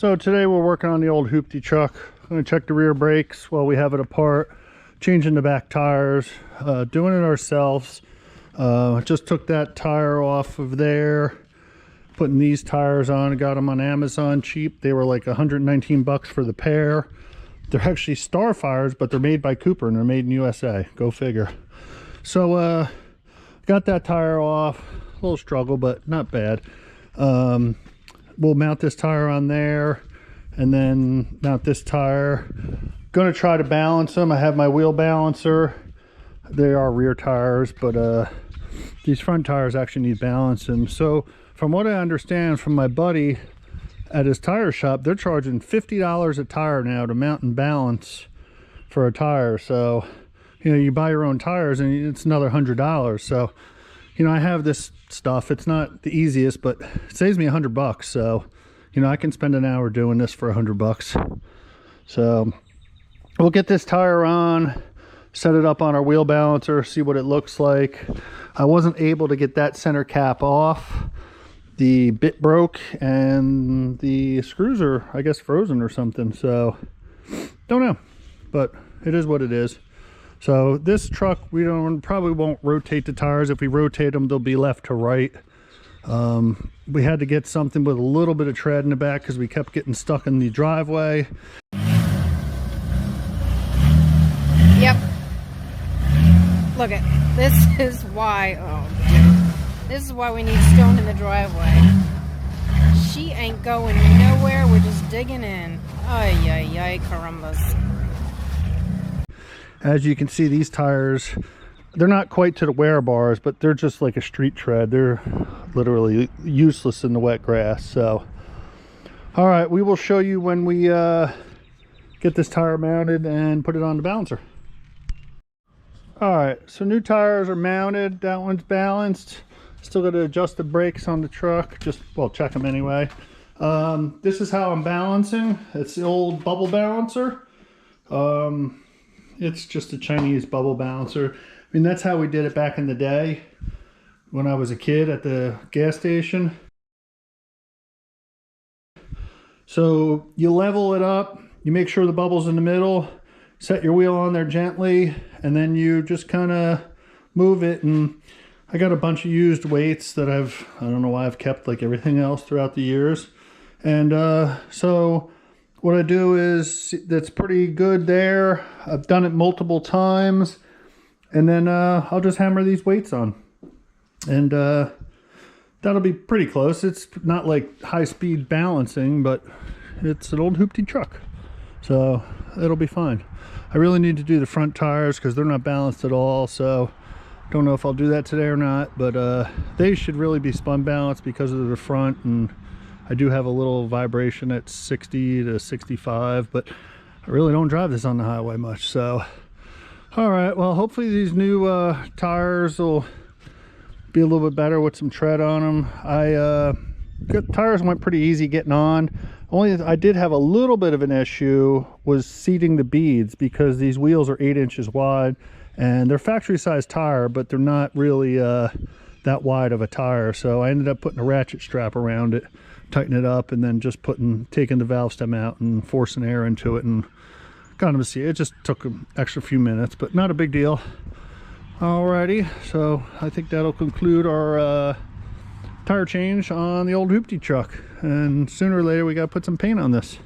So today we're working on the old hoopty truck. I'm going to check the rear brakes while we have it apart, changing the back tires, doing it ourselves. Just took that tire off of there, putting these tires on. I got them on Amazon cheap. They were like 119 bucks for the pair. They're actually Starfires, but they're made by Cooper and they're made in USA. Go figure. So got that tire off. A little struggle, but not bad. We'll mount this tire on there and then mount this tire. Gonna try to balance them. I have my wheel balancer. They are rear tires, but these front tires actually need balancing. So from what I understand from my buddy at his tire shop, they're charging $50 a tire now to mount and balance for a tire. So you know, you buy your own tires and it's another $100. So you know, I have this stuff. It's not the easiest, but it saves me $100. So, you know, I can spend an hour doing this for $100. So we'll get this tire on, set it up on our wheel balancer, see what it looks like. I wasn't able to get that center cap off. The bit broke and the screws are, I guess, frozen or something. So don't know, but it is what it is. So this truck, we probably won't rotate the tires. If we rotate them, they'll be left to right. We had to get something with a little bit of tread in the back because we kept getting stuck in the driveway. Yep. Look at this is why. Oh, this is why we need stone in the driveway. She ain't going nowhere. We're just digging in. Ay ay ay, carambas. As you can see, these tires, they're not quite to the wear bars, but they're just like a street tread. They're literally useless in the wet grass. So, all right, we will show you when we get this tire mounted and put it on the balancer. All right, so new tires are mounted. That one's balanced. Still got to adjust the brakes on the truck. Just, well, check them anyway. This is how I'm balancing. It's the old bubble balancer. It's just a Chinese bubble balancer. I mean, that's how we did it back in the day when I was a kid at the gas station. So you level it up, you make sure the bubble's in the middle, set your wheel on there gently, and then you just kind of move it. And I got a bunch of used weights that I don't know why I've kept like everything else throughout the years. And so what I do is, that's pretty good there. I've done it multiple times. And then I'll just hammer these weights on. And that'll be pretty close. It's not like high-speed balancing, but it's an old hoopty truck. So it'll be fine. I really need to do the front tires because they're not balanced at all. So don't know if I'll do that today or not. But they should really be spun balanced because of the front. And I do have a little vibration at 60 to 65, but I really don't drive this on the highway much. So, all right, well, hopefully these new tires will be a little bit better with some tread on them. Tires went pretty easy getting on. Only I did have a little bit of an issue was seating the beads because these wheels are 8 inches wide and they're factory size tire, but they're not really that wide of a tire. So I ended up putting a ratchet strap around it, tighten it up, and then just taking the valve stem out and forcing air into it and got them to see it. It just took an extra few minutes, but not a big deal. Alrighty, so I think that'll conclude our tire change on the old hoopty truck, and sooner or later we got to put some paint on this.